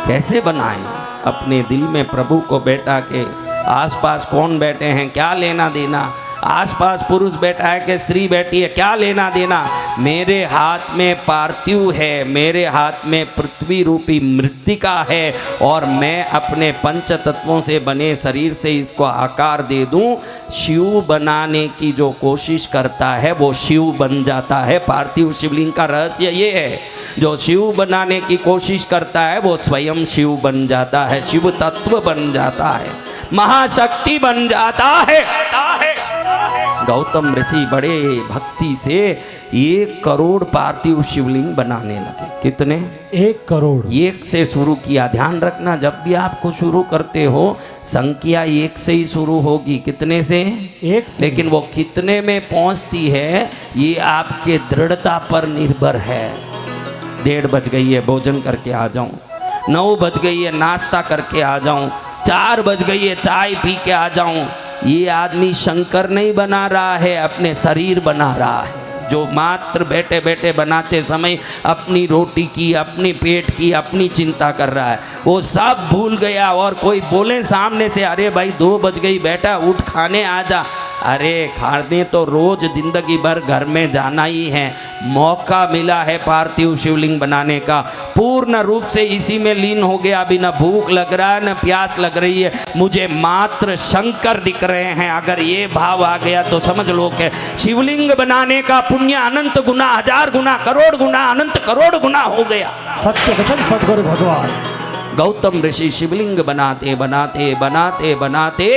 कैसे बनाएं? अपने दिल में प्रभु को बैठा के, आसपास कौन बैठे हैं क्या लेना देना, आसपास पुरुष बैठा है कि स्त्री बैठी है क्या लेना देना। मेरे हाथ में पार्थिव है, मेरे हाथ में पृथ्वी रूपी मृत्तिका है और मैं अपने पंच तत्वों से बने शरीर से इसको आकार दे दूं। शिव बनाने की जो कोशिश करता है वो शिव बन जाता है। पार्थिव शिवलिंग का रहस्य ये है, जो शिव बनाने की कोशिश करता है वो स्वयं शिव बन जाता है, शिव तत्व बन जाता है, महाशक्ति बन जाता है। गौतम ऋषि बड़े भक्ति से 1 करोड़ पार्थिव शिवलिंग बनाने लगे। कितने? 1 करोड़। 1 से शुरू किया। ध्यान रखना, जब भी आपको शुरू करते हो संख्या 1 से ही शुरू होगी। कितने से? 1 से। लेकिन वो कितने में पहुंचती है ये आपके दृढ़ता पर निर्भर है। 1:30 बज गई है, भोजन करके आ जाऊं। 9 बज गई है नाश्ता करके आ जाऊं, 4 बज गई है चाय पी के आ जाऊं। ये आदमी शंकर नहीं बना रहा है, अपने शरीर बना रहा है। जो मात्र बैठे बैठे बनाते समय अपनी रोटी की, अपनी पेट की, अपनी चिंता कर रहा है, वो सब भूल गया। और कोई बोले सामने से, अरे भाई 2 बज गई बेटा, उठ खाने आ जा। अरे खाने तो रोज जिंदगी भर घर में जाना ही है। मौका मिला है पार्थिव शिवलिंग बनाने का, पूर्ण रूप से इसी में लीन हो गया। अभी न भूख लग रहा है न प्यास लग रही है, मुझे मात्र शंकर दिख रहे हैं। अगर ये भाव आ गया तो समझ लो कि शिवलिंग बनाने का पुण्य अनंत गुना, 1000 गुना, करोड़ गुना, अनंत करोड़ गुना हो गया। सत्य कथन सदगुरु भगवान। गौतम ऋषि शिवलिंग बनाते बनाते बनाते बनाते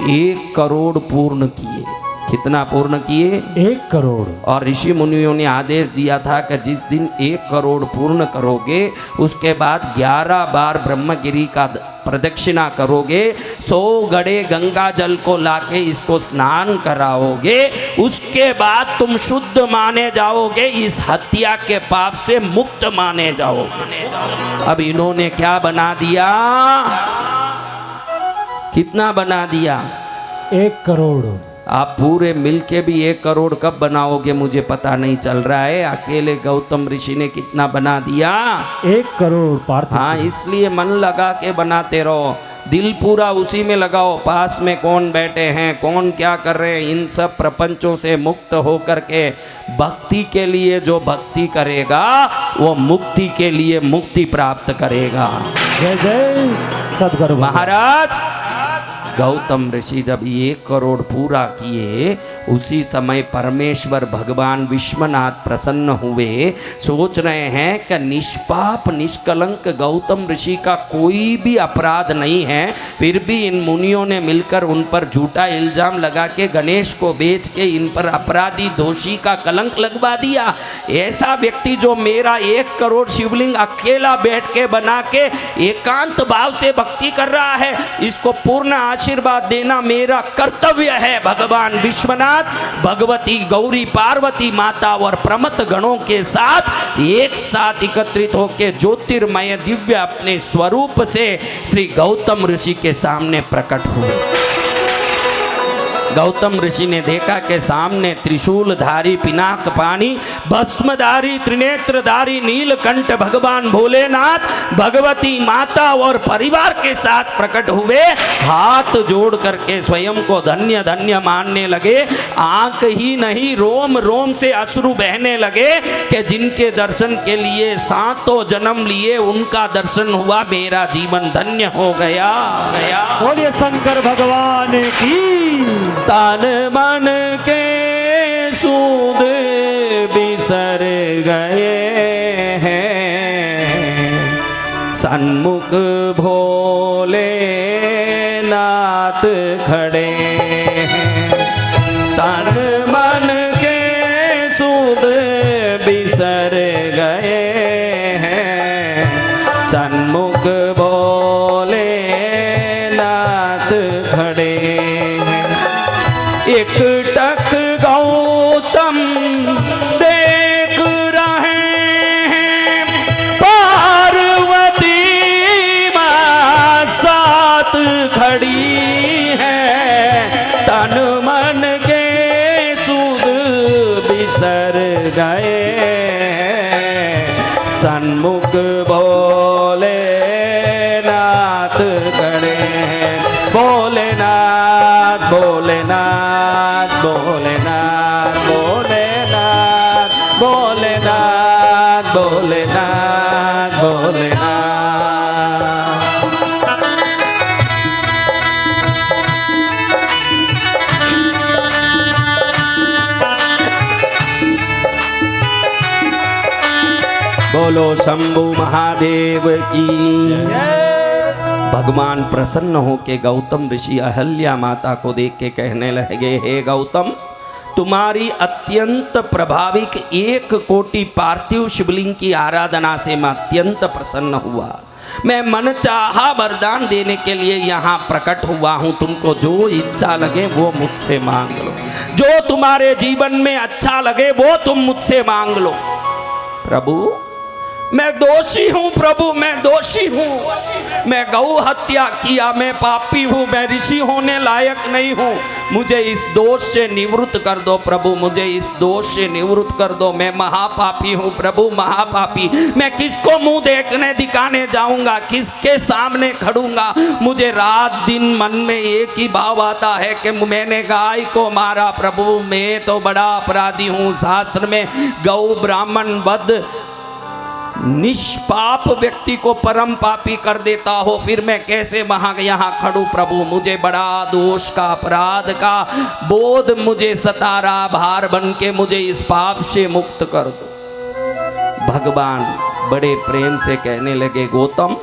1 करोड़ पूर्ण किए। कितना पूर्ण किए? 1 करोड़। और ऋषि मुनियों ने आदेश दिया था कि जिस दिन 1 करोड़ पूर्ण करोगे उसके बाद 11 बार ब्रह्मगिरी का प्रदक्षिणा करोगे, 100 गड़े गंगा जल को लाके इसको स्नान कराओगे, उसके बाद तुम शुद्ध माने जाओगे, इस हत्या के पाप से मुक्त माने जाओगे। अब इन्होंने क्या बना दिया? कितना बना दिया? 1 करोड़। आप पूरे मिलके भी 1 करोड़ कब बनाओगे मुझे पता नहीं चल रहा है। अकेले गौतम ऋषि ने कितना बना दिया? 1 करोड़ पार्थिव। हाँ, इसलिए मन लगा के बनाते रहो, दिल पूरा उसी में लगाओ। पास में कौन बैठे हैं, कौन क्या कर रहे हैं, इन सब प्रपंचों से मुक्त होकर के भक्ति के लिए जो भक्ति करेगा वो मुक्ति के लिए मुक्ति प्राप्त करेगा। जय जय सदगुरु महाराज। गौतम ऋषि जब 1 करोड़ पूरा किए, उसी समय परमेश्वर भगवान विश्वनाथ प्रसन्न हुए। सोच रहे हैं कि निष्पाप निष्कलंक गौतम ऋषि का कोई भी अपराध नहीं है, फिर भी इन मुनियों ने मिलकर उन पर झूठा इल्जाम लगा के गणेश को बेच के इन पर अपराधी दोषी का कलंक लगवा दिया। ऐसा व्यक्ति जो मेरा 1 करोड़ शिवलिंग अकेला बैठ के बना के एकांत भाव से भक्ति कर रहा है, इसको पूर्ण आशीर्वाद देना मेरा कर्तव्य है। भगवान विश्वनाथ भगवती गौरी पार्वती माता और प्रमथ गणों के साथ एक साथ एकत्रित होकर ज्योतिर्मय दिव्य अपने स्वरूप से श्री गौतम ऋषि के सामने प्रकट हुए। गौतम ऋषि ने देखा कि सामने त्रिशूलधारी पिनाक पानी भस्मधारी त्रिनेत्रधारी नीलकंठ भगवान भोलेनाथ भगवती माता और परिवार के साथ प्रकट हुए। हाथ जोड़ करके स्वयं को धन्य धन्य मानने लगे। आंख ही नहीं रोम रोम से अश्रु बहने लगे कि जिनके दर्शन के लिए 7 जन्म लिए उनका दर्शन हुआ, मेरा जीवन धन्य हो गया। बोलिए शंकर भगवान की। तन मन के सूद बिसर गए हैं, सन्मुख भोले नाथ खड़े हैं। तन मन के सूद बिसर गए हैं, सन्मुख भोले नाथ खड़े हैं। एक टक गौतम देख रहे हैं, पार्वती मां साथ खड़ी है। तन मन के सूद बिसर गए, सन्मुख भोले नाथ खड़े हैं। भोलेनाथ भोलेनाथ भोलेनाथ भोलेनाथ भोलेनाथ भोलेनाथ भोलेनाथ। बोलो शंभु महादेव की। भगवान प्रसन्न होके गौतम ऋषि अहल्या माता को देख के कहने लगे, हे गौतम, तुम्हारी अत्यंत प्रभाविक 1 कोटि पार्थिव शिवलिंग की आराधना से मैं अत्यंत प्रसन्न हुआ। मैं मन चाहा वरदान देने के लिए यहाँ प्रकट हुआ हूँ। तुमको जो इच्छा लगे वो मुझसे मांग लो, जो तुम्हारे जीवन में अच्छा लगे वो तुम मुझसे मांग लो। प्रभु, मैं दोषी हूँ प्रभु, मैं दोषी हूँ। मैं गौ हत्या किया, मैं पापी हूँ, मैं ऋषि होने लायक नहीं हूँ। मुझे इस दोष से निवृत्त कर दो प्रभु, मुझे इस दोष से निवृत्त कर दो। मैं महापापी हूँ प्रभु, महापापी। मैं किसको मुंह देखने दिखाने जाऊंगा, किसके सामने खड़ूंगा? मुझे रात दिन मन में एक ही भाव आता है कि मैंने गाय को मारा प्रभु, मैं तो बड़ा अपराधी हूँ। शास्त्र में गौ ब्राह्मण वध निष्पाप व्यक्ति को परम पापी कर देता हो, फिर मैं कैसे वहां यहाँ खड़ूं प्रभु? मुझे बड़ा दोष का, अपराध का बोध मुझे सता रहा, भार बन के मुझे इस पाप से मुक्त कर दो। भगवान बड़े प्रेम से कहने लगे, गौतम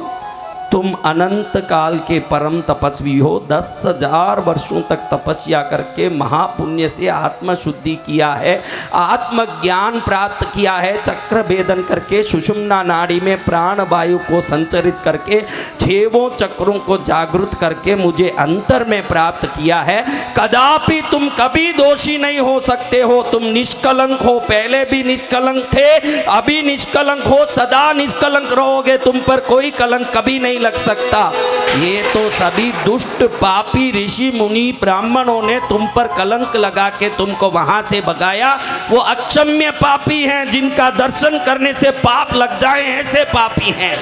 तुम अनंत काल के परम तपस्वी हो। 10,000 वर्षों तक तपस्या करके महापुण्य से आत्मशुद्धि किया है, आत्मज्ञान प्राप्त किया है, चक्र भेदन करके सुषुम्ना नाड़ी में प्राण वायु को संचरित करके 6 चक्रों को जागृत करके मुझे अंतर में प्राप्त किया है। कदापि तुम कभी दोषी नहीं हो सकते हो। तुम निष्कलंक हो, पहले भी निष्कलंक थे, अभी निष्कलंक हो, सदा निष्कलंक रहोगे। तुम पर कोई कलंक कभी नहीं लग सकता। ये तो सभी दुष्ट पापी ऋषि मुनि ब्राह्मणों ने तुम पर कलंक लगा के तुमको वहां से भगाया। वो अक्षम्य पापी हैं, जिनका दर्शन करने से पाप लग जाए, ऐसे पापी हैं।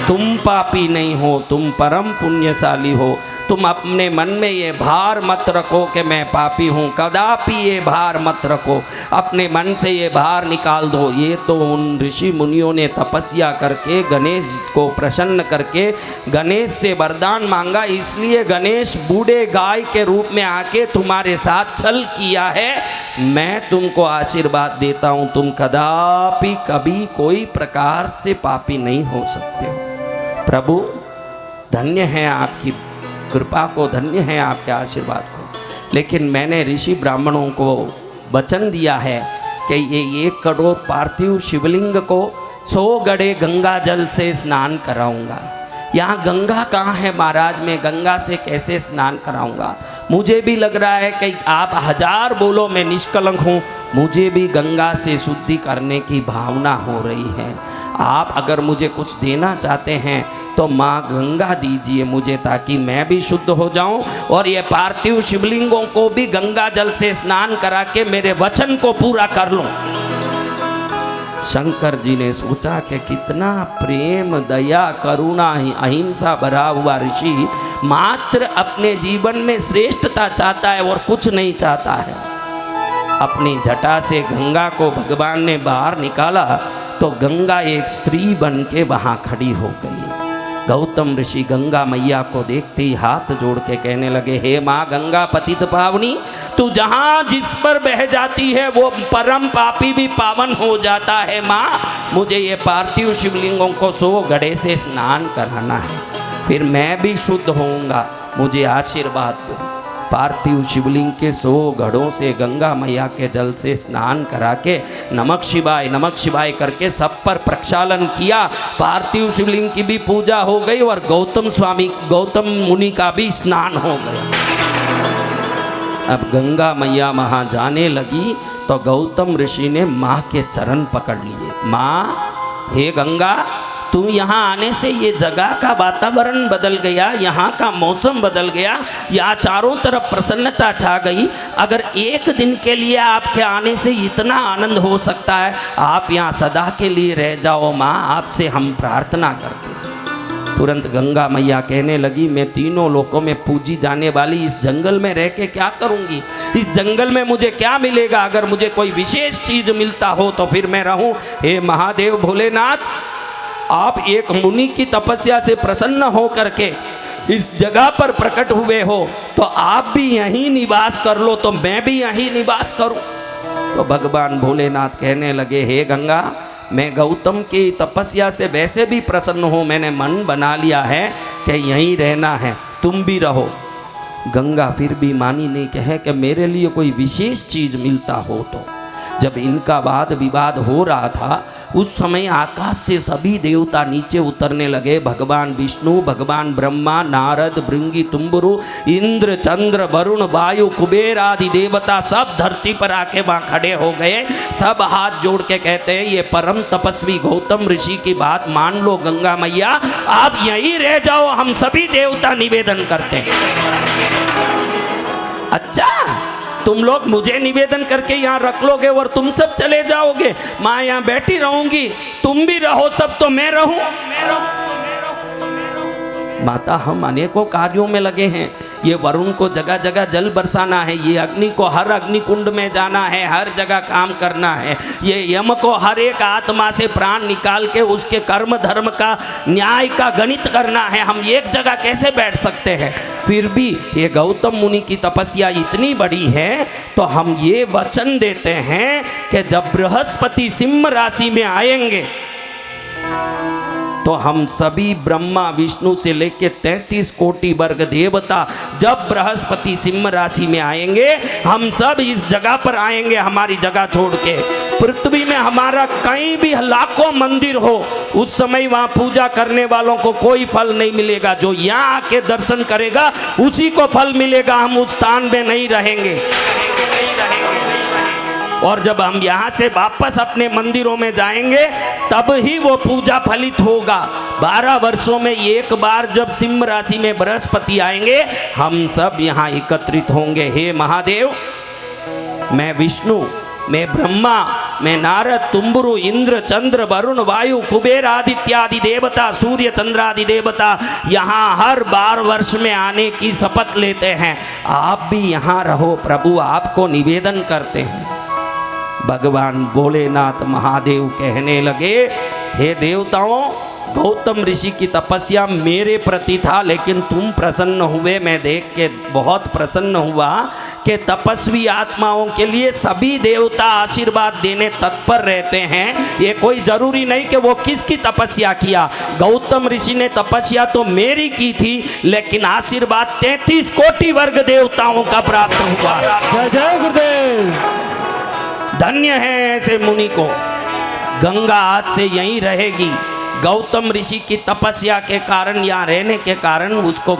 तुम पापी नहीं हो, तुम परम पुण्यशाली हो। तुम अपने मन में ये भार मत रखो कि मैं पापी हूँ, कदापि ये भार मत रखो। अपने मन से ये भार निकाल दो। ये तो उन ऋषि मुनियों ने तपस्या करके गणेश को प्रसन्न करके गणेश से वरदान मांगा, इसलिए गणेश बूढ़े गाय के रूप में आके तुम्हारे साथ छल किया है। मैं तुमको आशीर्वाद देता हूँ, तुम कदापि कभी कोई प्रकार से पापी नहीं हो सकते हो। प्रभु धन्य है आपकी कृपा को, धन्य है आपके आशीर्वाद को। लेकिन मैंने ऋषि ब्राह्मणों को वचन दिया है कि ये 1 करोड़ पार्थिव शिवलिंग को 100 गड़े गंगा जल से स्नान कराऊंगा। यहाँ गंगा कहाँ है महाराज? मैं गंगा से कैसे स्नान कराऊंगा? मुझे भी लग रहा है कि आप 1000 बोलो मैं निष्कलंक हूँ, मुझे भी गंगा से शुद्धि करने की भावना हो रही है। आप अगर मुझे कुछ देना चाहते हैं तो माँ गंगा दीजिए मुझे, ताकि मैं भी शुद्ध हो जाऊं और ये पार्थिव शिवलिंगों को भी गंगा जल से स्नान करा के मेरे वचन को पूरा कर लूं। शंकर जी ने सोचा कि कितना प्रेम, दया, करुणा, अहिंसा भरा हुआ ऋषि मात्र अपने जीवन में श्रेष्ठता चाहता है और कुछ नहीं चाहता है। अपनी जटा से गंगा को भगवान ने बाहर निकाला तो गंगा एक स्त्री बन के वहाँ खड़ी हो गई। गौतम ऋषि गंगा मैया को देखते ही हाथ जोड़ के कहने लगे, हे माँ गंगा पतित पावनी, तू जहाँ जिस पर बह जाती है वो परम पापी भी पावन हो जाता है। माँ मुझे ये पार्थिव शिवलिंगों को 100 घड़े से स्नान कराना है, फिर मैं भी शुद्ध होऊंगा, मुझे आशीर्वाद दो। पार्थिव शिवलिंग के 100 घड़ों से गंगा मैया के जल से स्नान करा के नमक शिवाय करके सब पर प्रक्षालन किया। पार्थिव शिवलिंग की भी पूजा हो गई और गौतम मुनि का भी स्नान हो गया। अब गंगा मैया वहाँ जाने लगी तो गौतम ऋषि ने माँ के चरण पकड़ लिए। माँ हे गंगा, तू यहाँ आने से ये जगह का वातावरण बदल गया, यहाँ का मौसम बदल गया, यहाँ चारों तरफ प्रसन्नता छा गई। अगर एक दिन के लिए आपके आने से इतना आनंद हो सकता है, आप यहाँ सदा के लिए रह जाओ माँ, आपसे हम प्रार्थना करते हैं। तुरंत गंगा मैया कहने लगी, मैं तीनों लोकों में पूजी जाने वाली इस जंगल में रह के क्या करूँगी? इस जंगल में मुझे क्या मिलेगा? अगर मुझे कोई विशेष चीज़ मिलता हो तो फिर मैं रहूँ। हे महादेव भोलेनाथ, आप एक मुनि की तपस्या से प्रसन्न हो करके इस जगह पर प्रकट हुए हो, तो आप भी यहीं निवास कर लो, तो मैं भी यहीं निवास करूं। तो भगवान भोलेनाथ कहने लगे, हे गंगा, मैं गौतम की तपस्या से वैसे भी प्रसन्न हूँ, मैंने मन बना लिया है कि यहीं रहना है, तुम भी रहो। गंगा फिर भी मानी नहीं, कहे कि मेरे लिए कोई विशेष चीज़ मिलता हो तो। जब इनका वाद विवाद हो रहा था उस समय आकाश से सभी देवता नीचे उतरने लगे। भगवान विष्णु, भगवान ब्रह्मा, नारद, भृंगी, तुम्बुरु, इंद्र, चंद्र, वरुण, वायु, कुबेर आदि देवता सब धरती पर आके वहां खड़े हो गए। सब हाथ जोड़ के कहते हैं, ये परम तपस्वी गौतम ऋषि की बात मान लो गंगा मैया, आप यहीं रह जाओ, हम सभी देवता निवेदन करते हैं। अच्छा, तुम लोग मुझे निवेदन करके यहाँ रख लोगे और तुम सब चले जाओगे, माँ यहाँ बैठी रहूंगी, तुम भी रहो सब तो मैं रहूं। माता, हम अनेकों कार्यों में लगे हैं। ये वरुण को जगह जगह जल बरसाना है, ये अग्नि को हर अग्निकुंड में जाना है, हर जगह काम करना है, ये यम को हर एक आत्मा से प्राण निकाल के उसके कर्म धर्म का न्याय का गणित करना है। हम एक जगह कैसे बैठ सकते हैं? फिर भी ये गौतम मुनि की तपस्या इतनी बड़ी है, तो हम ये वचन देते हैं कि जब बृहस्पति सिंह राशि में आएंगे तो हम सभी ब्रह्मा विष्णु से लेके 33 कोटि वर्ग देवता जब बृहस्पति सिंह राशि में आएंगे, हम सब इस जगह पर आएंगे, हमारी जगह छोड़ के। पृथ्वी में हमारा कहीं भी लाखों मंदिर हो, उस समय वहां पूजा करने वालों को कोई फल नहीं मिलेगा। जो यहाँ आके दर्शन करेगा उसी को फल मिलेगा, हम उस स्थान में नहीं रहेंगे। और जब हम यहाँ से वापस अपने मंदिरों में जाएंगे तब ही वो पूजा फलित होगा। 12 वर्षों में एक बार जब सिंह राशि में बृहस्पति आएंगे, हम सब यहाँ एकत्रित होंगे। हे महादेव, मैं विष्णु, मैं ब्रह्मा, मैं नारद, तुम्बुरु, इंद्र, चंद्र, वरुण, वायु, कुबेर आदित्यादि देवता, सूर्य चंद्र आदि देवता यहाँ हर 12 वर्ष में आने की शपथ लेते हैं। आप भी यहाँ रहो प्रभु, आपको निवेदन करते हैं। भगवान भोलेनाथ महादेव कहने लगे, हे देवताओं, गौतम ऋषि की तपस्या मेरे प्रति था, लेकिन तुम प्रसन्न हुए। मैं देख के बहुत प्रसन्न हुआ कि तपस्वी आत्माओं के लिए सभी देवता आशीर्वाद देने तत्पर रहते हैं। ये कोई जरूरी नहीं कि वो किसकी तपस्या किया। गौतम ऋषि ने तपस्या तो मेरी की थी, लेकिन आशीर्वाद 33 कोटि वर्ग देवताओं का प्राप्त हुआ। जय जय गुरुदेव। धन्य है ऐसे मुनि को। गंगा आज से यहीं रहेगी। गौतम ऋषि की तपस्या के कारण, यहाँ रहने के कारण उसको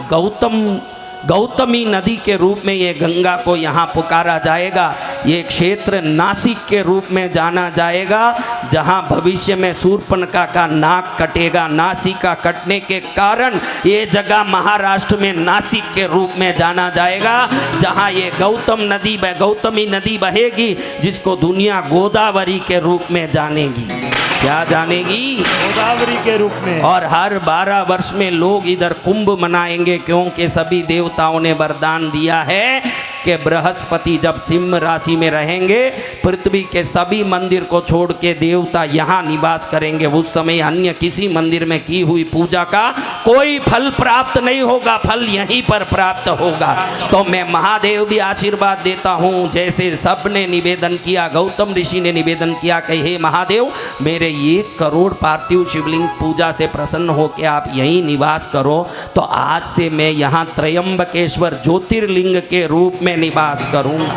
गौतमी नदी के रूप में ये गंगा को यहाँ पुकारा जाएगा। ये क्षेत्र नासिक के रूप में जाना जाएगा, जहाँ भविष्य में शूर्पणखा का नाक कटेगा। नासिका कटने के कारण ये जगह महाराष्ट्र में नासिक के रूप में जाना जाएगा, जहाँ ये गौतमी नदी बहेगी, जिसको दुनिया गोदावरी के रूप में जानेगी। क्या जानेगी? गोदावरी के रूप में। और हर 12 वर्ष में लोग इधर कुंभ मनाएंगे, क्योंकि सभी देवताओं ने वरदान दिया है कि बृहस्पति जब सिंह राशि में रहेंगे, पृथ्वी के सभी मंदिर को छोड़ के देवता यहाँ निवास करेंगे। उस समय अन्य किसी मंदिर में की हुई पूजा का कोई फल प्राप्त नहीं होगा, फल यहीं पर प्राप्त होगा। तो मैं महादेव भी आशीर्वाद देता हूँ, जैसे सबने निवेदन किया, गौतम ऋषि ने निवेदन किया कि हे महादेव, मेरे 1 करोड़ पार्थिव शिवलिंग पूजा से प्रसन्न होकर आप यहीं निवास करो। तो आज से मैं यहाँ त्रयंबकेश्वर ज्योतिर्लिंग के रूप में निवास करूंगा।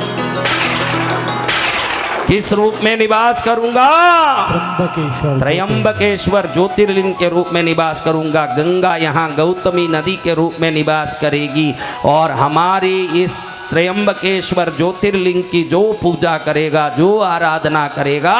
किस रूप में निवास करूंगा? त्रयंबकेश्वर ज्योतिर्लिंग के रूप में निवास करूंगा। गंगा यहाँ गौतमी नदी के रूप में निवास करेगी, और हमारी इस त्रयंबकेश्वर ज्योतिर्लिंग की जो पूजा करेगा, जो आराधना करेगा,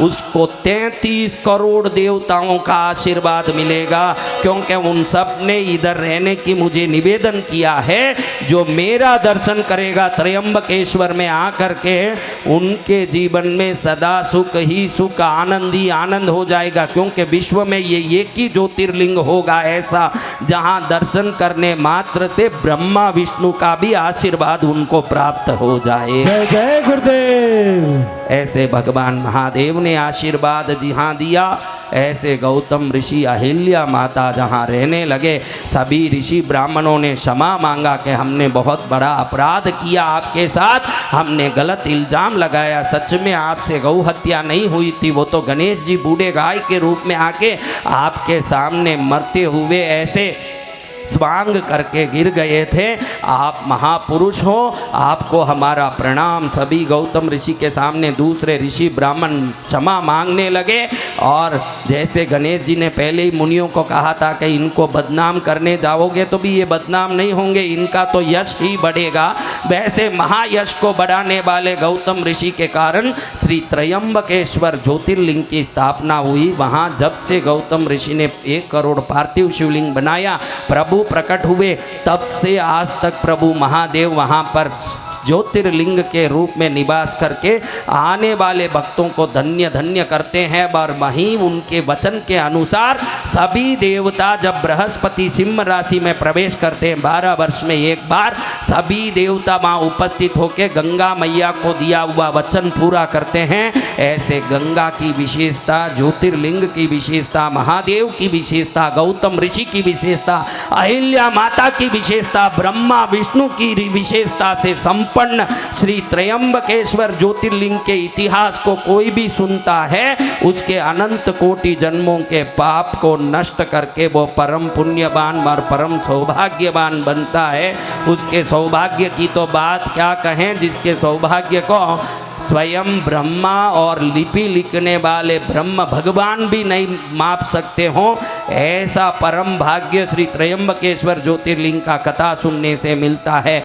उसको 33 करोड़ देवताओं का आशीर्वाद मिलेगा, क्योंकि उन सब ने इधर रहने की मुझे निवेदन किया है। जो मेरा दर्शन करेगा त्रयंबकेश्वर में आकर के, उनके जीवन में सदा सुख ही सुख, आनंद ही आनंद हो जाएगा, क्योंकि विश्व में ये एक ही ज्योतिर्लिंग होगा ऐसा, जहाँ दर्शन करने मात्र से ब्रह्मा विष्णु का भी आशीर्वाद उनको प्राप्त हो जाए। जय जय गुरुदेव। ऐसे भगवान महादेव ने आशीर्वाद जहाँ दिया, ऐसे गौतम ऋषि, अहिल्या माता जहाँ रहने लगे, सभी ऋषि ब्राह्मणों ने क्षमा मांगा कि हमने बहुत बड़ा अपराध किया आपके साथ, हमने गलत इल्जाम लगाया, सच में आपसे गौ हत्या नहीं हुई थी। वो तो गणेश जी बूढ़े गाय के रूप में आके आपके सामने मरते हुए ऐसे स्वांग करके गिर गए थे। आप महापुरुष हो, आपको हमारा प्रणाम। सभी गौतम ऋषि के सामने दूसरे ऋषि ब्राह्मण क्षमा मांगने लगे। और जैसे गणेश जी ने पहले ही मुनियों को कहा था कि इनको बदनाम करने जाओगे तो भी ये बदनाम नहीं होंगे, इनका तो यश ही बढ़ेगा, वैसे महायश को बढ़ाने वाले गौतम ऋषि के कारण श्री त्रयंबकेश्वर ज्योतिर्लिंग की स्थापना हुई। वहाँ जब से गौतम ऋषि ने 1 करोड़ पार्थिव शिवलिंग बनाया, प्रभु प्रकट हुए, तब से आज तक प्रभु महादेव वहाँ पर ज्योतिर्लिंग के रूप में निवास करके आने वाले भक्तों को धन्य धन्य करते हैं। और वहीं उनके वचन के अनुसार सभी देवता जब बृहस्पति सिंह राशि में प्रवेश करते हैं, 12 वर्ष में एक बार सभी देवता वहाँ उपस्थित होकर गंगा मैया को दिया हुआ वचन पूरा करते हैं। ऐसे गंगा की विशेषता, ज्योतिर्लिंग की विशेषता, महादेव की विशेषता, गौतम ऋषि की विशेषता, अहिल्या माता की विशेषता, ब्रह्मा विष्णु की विशेषता से संपन्न श्री त्रयंबकेश्वर ज्योतिर्लिंग के इतिहास को कोई भी सुनता है, उसके अनंत कोटि जन्मों के पाप को नष्ट करके वो परम पुण्यवान और परम सौभाग्यवान बनता है। उसके सौभाग्य की तो बात क्या कहें, जिसके सौभाग्य को स्वयं ब्रह्मा और लिपि लिखने वाले ब्रह्म भगवान भी नहीं माप सकते हो। ऐसा परम भाग्य श्री त्रयंबकेश्वर ज्योतिर्लिंग का कथा सुनने से मिलता है।